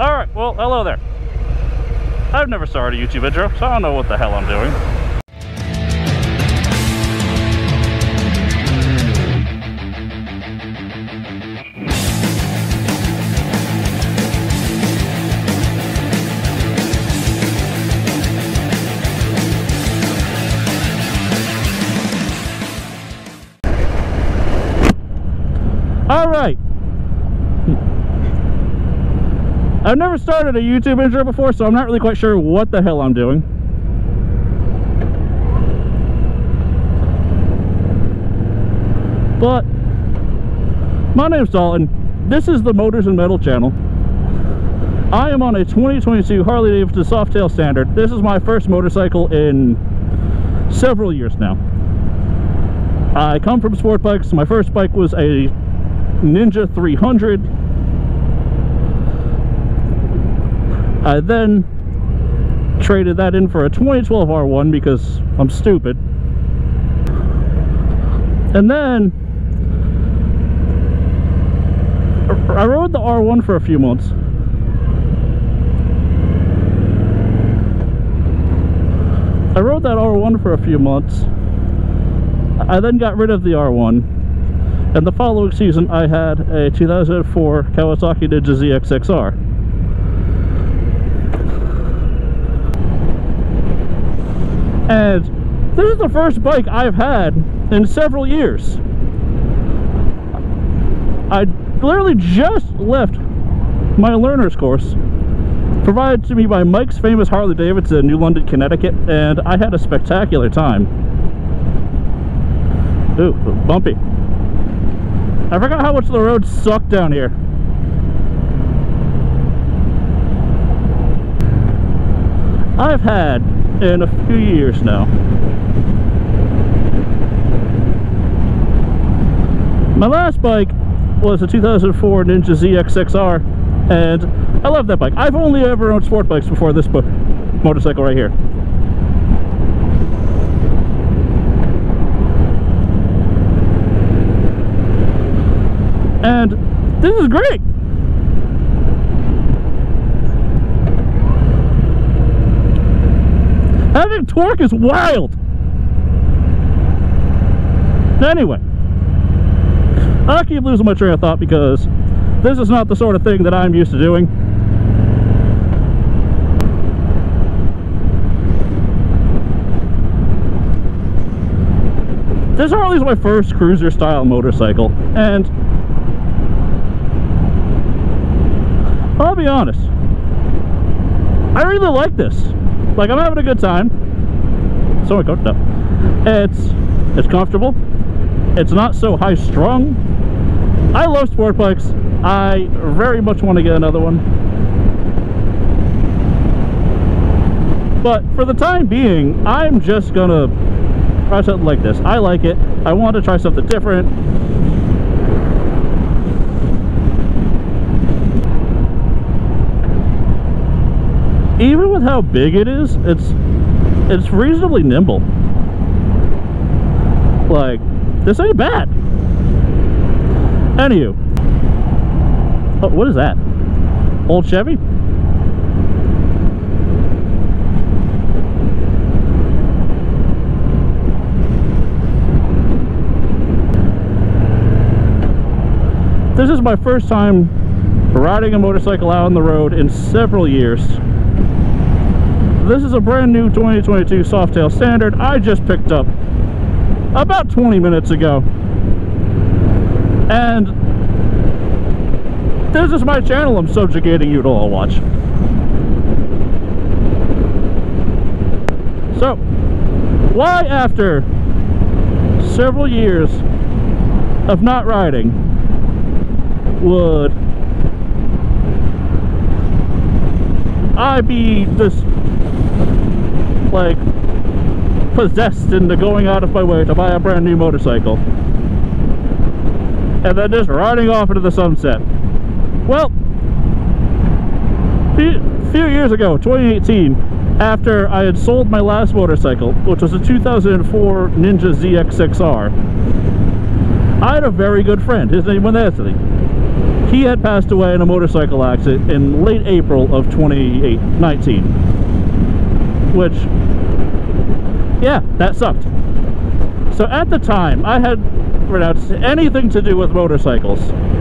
Alright, well, hello there. I've never started a YouTube intro, so I don't know what the hell I'm doing. Alright. I've never started a YouTube intro before, so I'm not really quite sure what the hell I'm doing. But my name's Dalton. This is the Motors and Metal channel. I am on a 2022 Harley-Davidson Softail Standard. This is my first motorcycle in several years now. I come from sport bikes. My first bike was a Ninja 300. I then traded that in for a 2012 R1 because I'm stupid. And then I rode the R1 for a few months. I rode that R1 for a few months. I then got rid of the R1. And the following season I had a 2004 Kawasaki Ninja ZX-XR. And this is the first bike I've had in several years. I literally just left my learner's course, provided to me by Mike's Famous Harley-Davidson in New London, Connecticut, and I had a spectacular time. Ooh, bumpy. I forgot how much the roads suck down here. I've had in a few years now. My last bike was a 2004 Ninja ZX-XR, and I love that bike. I've only ever owned sport bikes before this motorcycle right here. And this is great. Having torque is wild. Anyway, I keep losing my train of thought because this is not the sort of thing that I'm used to doing. This Harley's my first cruiser style motorcycle, and I'll be honest, I really like this. Like, I'm having a good time. So I cooked up. It's comfortable. It's not so high strung. I love sport bikes. I very much want to get another one. But for the time being, I'm just gonna try something like this. I like it. I want to try something different. Even with how big it is, it's reasonably nimble. Like, this ain't bad. Anywho. Oh, what is that? Old Chevy? This is my first time riding a motorcycle out on the road in several years. This is a brand new 2022 Softail Standard I just picked up about 20 minutes ago. And this is my channel I'm subjugating you to all watch. So, why after several years of not riding would I be just like possessed into going out of my way to buy a brand new motorcycle and then just riding off into the sunset? Well, a few years ago, 2018, after I had sold my last motorcycle, which was a 2004 Ninja ZX-XR, I had a very good friend. His name was Anthony. He had passed away in a motorcycle accident in late April of 2019. Which, yeah, that sucked. So at the time, I had renounced anything to do with motorcycles,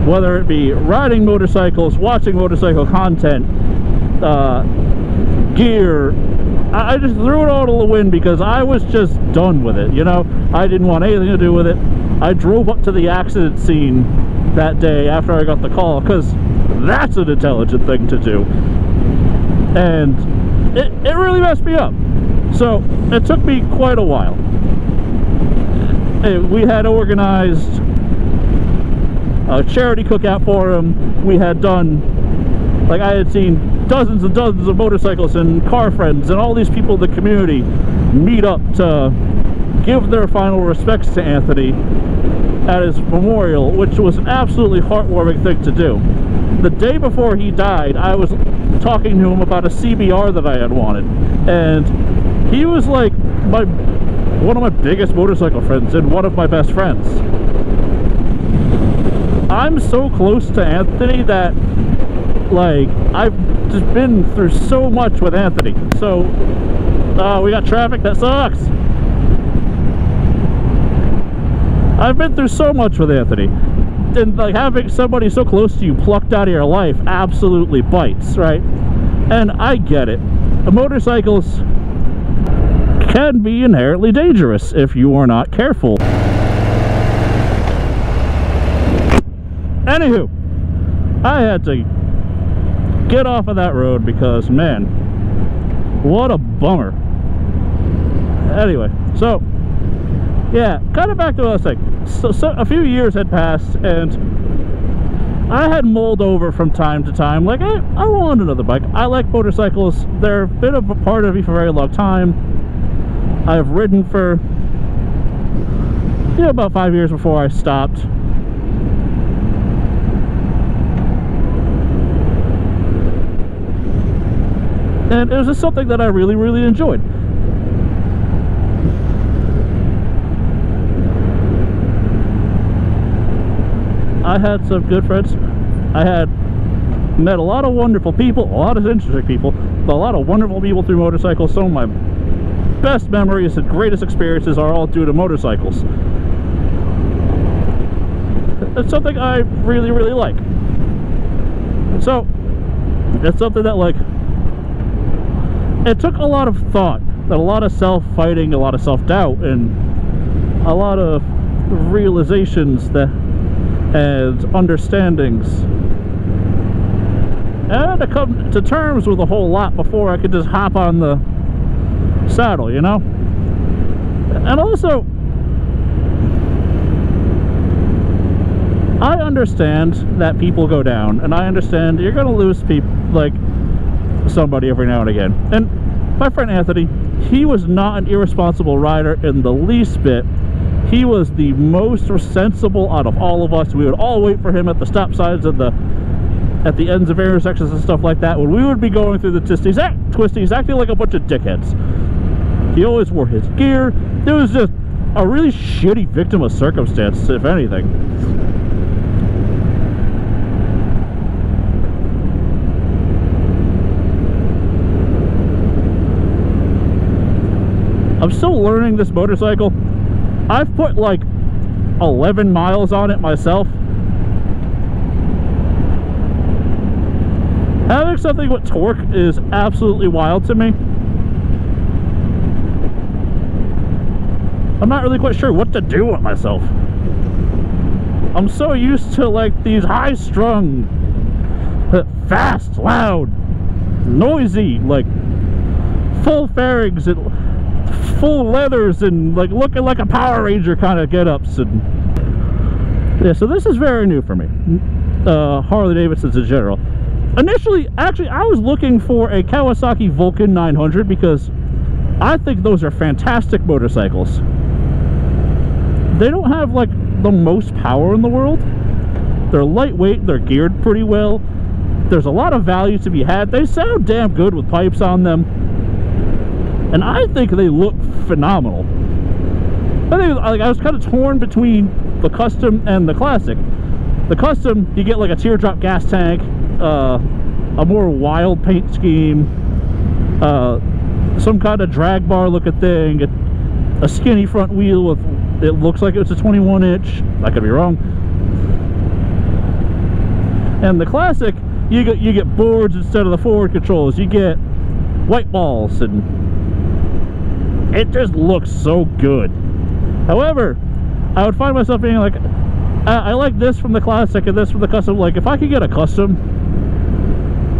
whether it be riding motorcycles, watching motorcycle content, gear. I just threw it all to the wind because I was just done with it, you know? I didn't want anything to do with it. I drove up to the accident scene that day after I got the call, because that's an intelligent thing to do. And it really messed me up. So it took me quite a while. We had organized a charity cookout for him. We had done, like, I had seen dozens and dozens of motorcyclists and car friends and all these people in the community meet up to give their final respects to Anthony at his memorial, which was an absolutely heartwarming thing to do. The day before he died, I was talking to him about a CBR that I had wanted, and he was like one of my biggest motorcycle friends and one of my best friends. I'm so close to Anthony that, like, I've just been through so much with Anthony. So, we got traffic, that sucks. I've been through so much with Anthony. And, like, having somebody so close to you plucked out of your life absolutely bites, right? And I get it. The motorcycles can be inherently dangerous if you are not careful. Anywho, I had to get off of that road because, man, what a bummer. Anyway, so yeah, kind of back to what I was saying. So a few years had passed, and I had mulled over from time to time, like, I want another bike. I like motorcycles. They've been a part of me for a very long time. I've ridden for, you know, about 5 years before I stopped. And it was just something that I really, really enjoyed. I had some good friends. I had met a lot of wonderful people, a lot of interesting people, but a lot of wonderful people through motorcycles. Some of my best memories and greatest experiences are all due to motorcycles. It's something I really, really like. So, it's something that, like, it took a lot of thought, and a lot of self-fighting, a lot of self-doubt, and a lot of realizations that, and understandings. And I had to come to terms with a whole lot before I could just hop on the saddle, you know? And also, I understand that people go down, and I understand you're gonna lose people, like, somebody every now and again. And my friend Anthony, he was not an irresponsible rider in the least bit. He was the most sensible out of all of us. We would all wait for him at the stop signs and at the ends of intersections and stuff like that when we would be going through the twisties, acting like a bunch of dickheads. He always wore his gear. It was just a really shitty victim of circumstance, if anything. I'm still learning this motorcycle. I've put like 11 miles on it myself. Having something with torque is absolutely wild to me. I'm not really quite sure what to do with myself. I'm so used to, like, these high-strung, fast, loud, noisy, like, full fairings and full leathers and, like, looking like a Power Ranger kind of get-ups. And yeah, so this is very new for me. Harley Davidsons in general. Initially, actually, I was looking for a Kawasaki Vulcan 900 because I think those are fantastic motorcycles. They don't have, like, the most power in the world. They're lightweight, they're geared pretty well. There's a lot of value to be had. They sound damn good with pipes on them. And I think they look phenomenal. I think, like, I was kind of torn between the custom and the classic. The custom, you get like a teardrop gas tank, a more wild paint scheme, some kind of drag bar looking thing, a skinny front wheel with, it looks like it's a 21 inch. I could be wrong. And the classic, you get boards instead of the forward controls. You get white balls, and it just looks so good. However, I would find myself being like, I like this from the classic and this from the custom. Like, if I could get a custom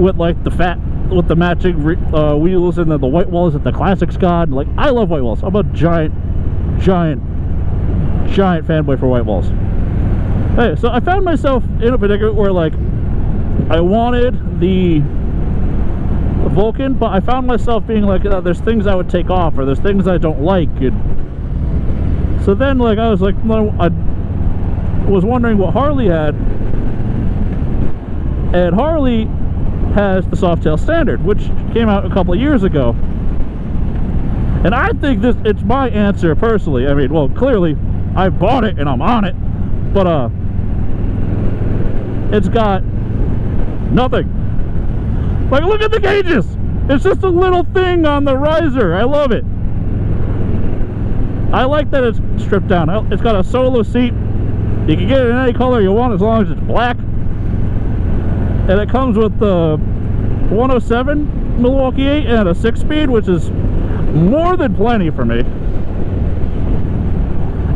with like with the matching wheels and then the white walls that the classic's got, like, I love white walls. I'm a giant fanboy for white walls. Hey, so I found myself in a predicament where, like, I wanted the Vulcan, but I found myself being like, there's things I would take off, or there's things I don't like. And so then, like, I was like, I was wondering what Harley had, and Harley has the Softail Standard, which came out a couple of years ago. And I think it's my answer personally. I mean, well, clearly I bought it and I'm on it, but it's got nothing. Like, look at the gauges. It's just a little thing on the riser. I love it. I like that it's stripped down. It's got a solo seat. You can get it in any color you want as long as it's black. And it comes with the 107 Milwaukee 8 and a 6-speed, which is more than plenty for me.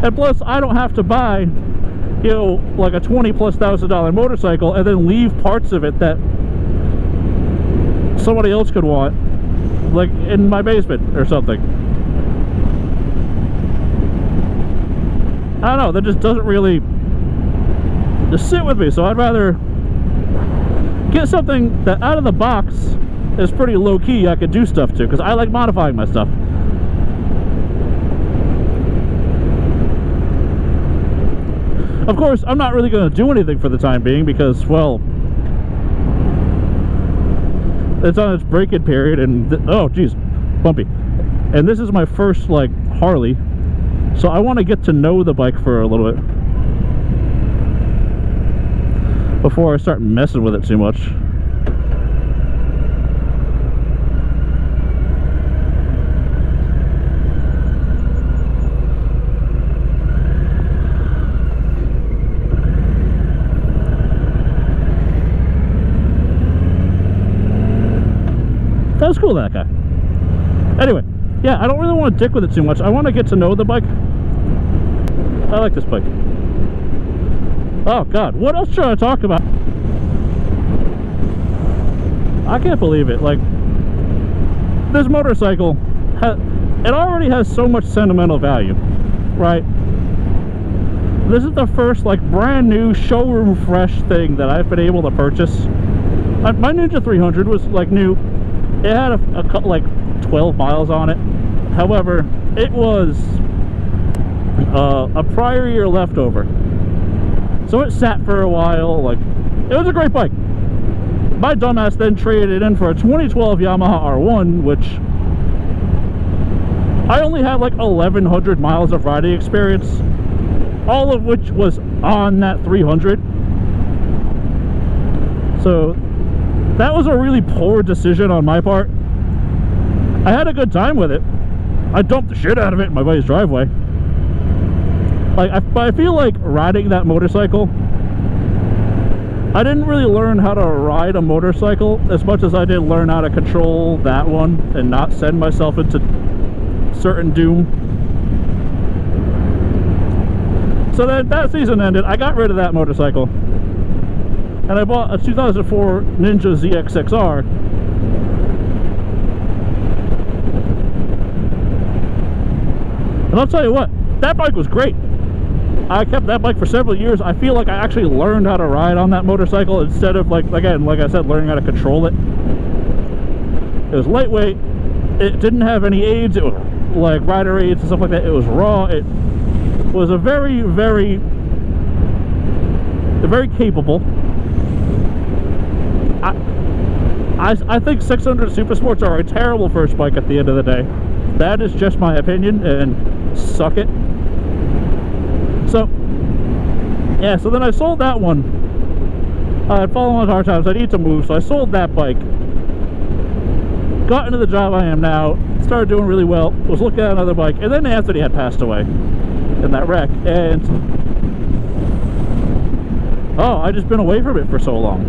And plus, I don't have to buy, you know, like a $20,000+ motorcycle and then leave parts of it that somebody else could want, like in my basement or something. I don't know, that just doesn't really just sit with me. So I'd rather get something that out of the box is pretty low-key I could do stuff to, because I like modifying my stuff. Of course, I'm not really going to do anything for the time being because, well, it's on its break-in period, and oh geez, bumpy. And this is my first, like, Harley, so I want to get to know the bike for a little bit before I start messing with it too much. That was cool, that guy. Anyway, yeah, I don't really want to dick with it too much. I want to get to know the bike. I like this bike. Oh god, what else should I talk about? I can't believe it. Like, this motorcycle, it already has so much sentimental value, right? This is the first, like, brand new showroom fresh thing that I've been able to purchase. My Ninja 300 was, like, new. It had like 12 miles on it. However, it was a prior year leftover, so it sat for a while. Like, it was a great bike. My dumbass then traded it in for a 2012 Yamaha R1, which I only had like 1,100 miles of riding experience, all of which was on that 300. So that was a really poor decision on my part. I had a good time with it. I dumped the shit out of it in my buddy's driveway. Like, but I feel like riding that motorcycle, I didn't really learn how to ride a motorcycle as much as I did learn how to control that one and not send myself into certain doom. So then that season ended. I got rid of that motorcycle, and I bought a 2004 Ninja ZX-XR. And I'll tell you what, that bike was great. I kept that bike for several years. I feel like I actually learned how to ride on that motorcycle instead of, like, again, like I said, learning how to control it. It was lightweight. It didn't have any aids. It was like rider aids and stuff like that. It was raw. It was a very, very capable. I think 600 Super Sports are a terrible first bike at the end of the day. That is just my opinion, and suck it. So Yeah, so then I sold that one. I had fallen on hard times. I need to move, so I sold that bike. Got into the job I am now. Started doing really well. Was looking at another bike, and then Anthony had passed away in that wreck. And oh, I just been away from it for so long.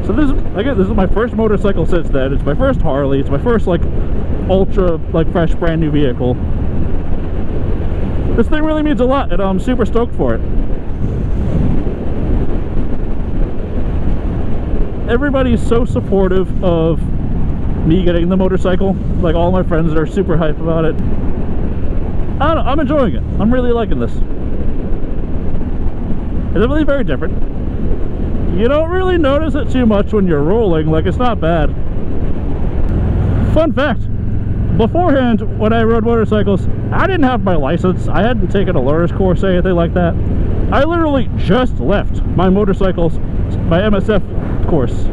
So this is my first motorcycle since then. It's my first Harley. It's my first like ultra like fresh brand new vehicle. This thing really means a lot, and I'm super stoked for it. Everybody's so supportive of me getting the motorcycle. Like, all my friends are super hype about it. I don't know, I'm enjoying it. I'm really liking this. It's really very different. You don't really notice it too much when you're rolling. Like, it's not bad. Fun fact, beforehand, when I rode motorcycles, I didn't have my license. I hadn't taken a learner's course or anything like that. I literally just left my motorcycles, my MSF course,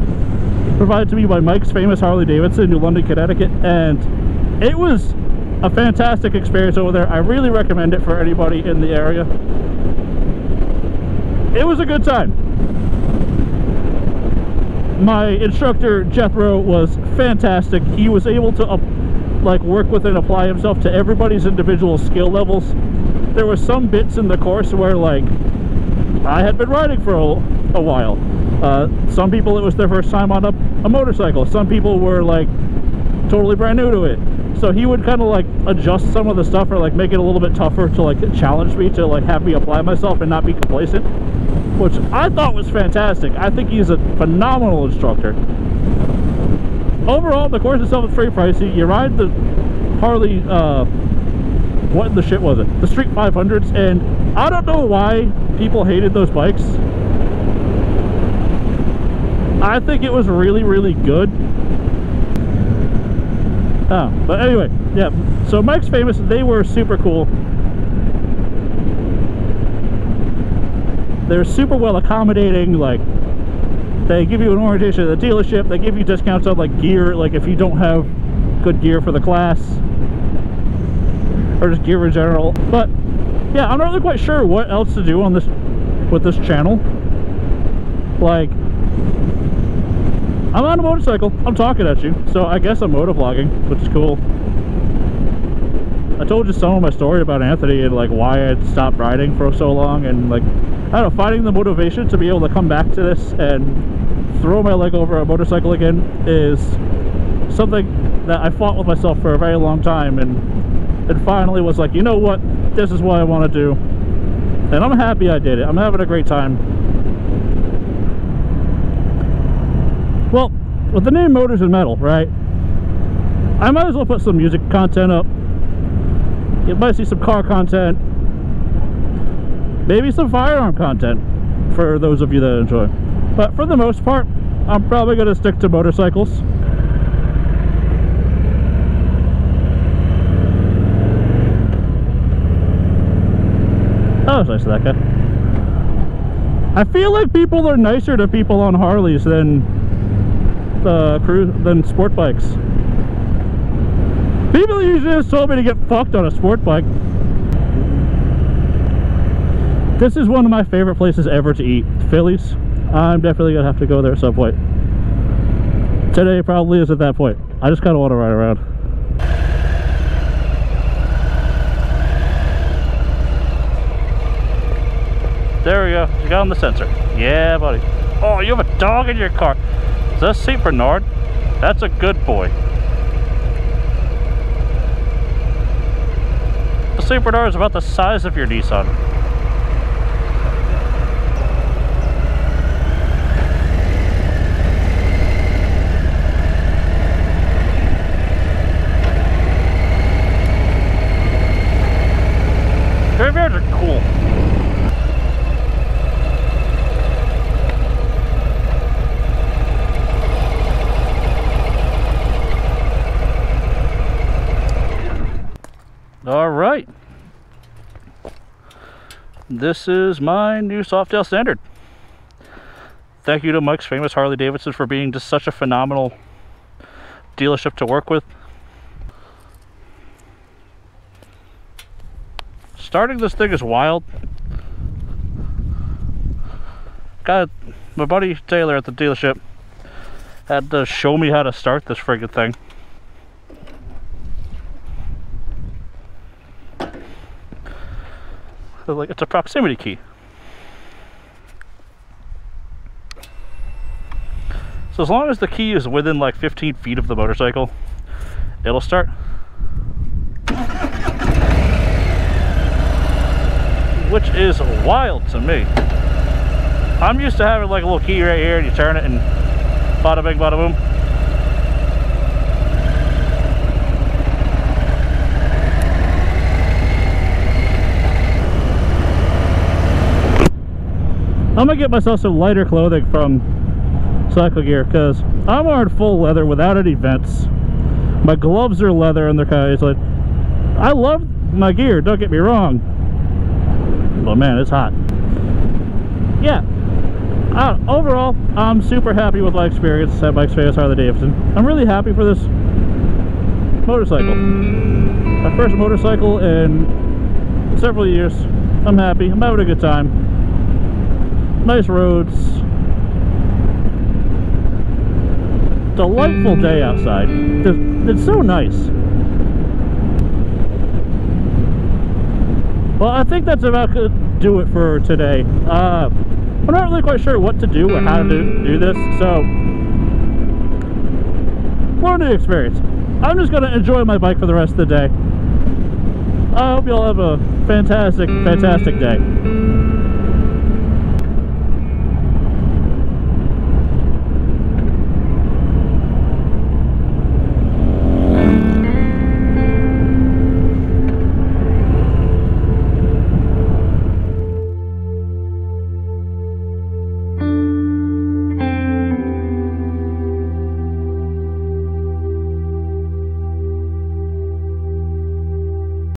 provided to me by Mike's Famous Harley Davidson in New London, Connecticut, and it was a fantastic experience over there. I really recommend it for anybody in the area. It was a good time. My instructor Jethro was fantastic. He was able to like work with and apply himself to everybody's individual skill levels. There were some bits in the course where like I had been riding for a while. Some people, it was their first time on a motorcycle. Some people were like totally brand new to it. So he would kind of like adjust some of the stuff, or like make it a little bit tougher to like challenge me, to like have me apply myself and not be complacent, which I thought was fantastic. I think he's a phenomenal instructor. Overall, the course itself is pretty pricey. You ride the Harley, what in the shit was it? The Street 500s, and I don't know why people hated those bikes. I think it was really, really good. Oh, but anyway, yeah. So Mike's Famous, they were super cool. They're super well accommodating. Like, they give you an orientation at the dealership. They give you discounts on like gear, like if you don't have good gear for the class, or just gear in general. But yeah, I'm not really quite sure what else to do on this with this channel. Like, I'm on a motorcycle, I'm talking at you, so I guess I'm motovlogging, which is cool. I told you some of my story about Anthony and like why I'd stopped riding for so long, and like, I don't know, finding the motivation to be able to come back to this and throw my leg over a motorcycle again is something that I fought with myself for a very long time, and it finally was like, you know what, this is what I want to do, and I'm happy I did it. I'm having a great time. Well, with the name Motors and Metal, right, I might as well put some music content up. You might see some car content, maybe some firearm content for those of you that enjoy. But for the most part, I'm probably going to stick to motorcycles. Oh, that's nice of that guy. I feel like people are nicer to people on Harleys than sport bikes. People usually just told me to get fucked on a sport bike. This is one of my favorite places ever to eat, Phillies. I'm definitely gonna have to go there at some point. Today probably is at that point. I just kind of want to ride around. There we go. You got on the sensor. Yeah, buddy. Oh, you have a dog in your car. Is that St. Bernard? That's a good boy. The St. Bernard is about the size of your Nissan. Graveyards are cool. All right, this is my new Softail Standard. Thank you to Mike's Famous Harley Davidson for being just such a phenomenal dealership to work with. Starting this thing is wild. My buddy Taylor at the dealership had to show me how to start this friggin' thing. So, like, it's a proximity key. So as long as the key is within like 15 feet of the motorcycle, it'll start. Which is wild to me. I'm used to having like a little key right here and you turn it and bada bing bada boom. I'm gonna get myself some lighter clothing from Cycle Gear because I'm wearing full leather without any vents. My gloves are leather and they're kind of, it's like, I love my gear, don't get me wrong, but man, it's hot. Yeah, overall, I'm super happy with my experience at my experience Harley Davidson. I'm really happy for this motorcycle. My first motorcycle in several years. I'm happy, I'm having a good time. Nice roads. Delightful day outside. It's so nice. Well, I think that's about to do it for today. I'm not really quite sure what to do or how to do this, so learning experience. I'm just going to enjoy my bike for the rest of the day. I hope you all have a fantastic, fantastic day.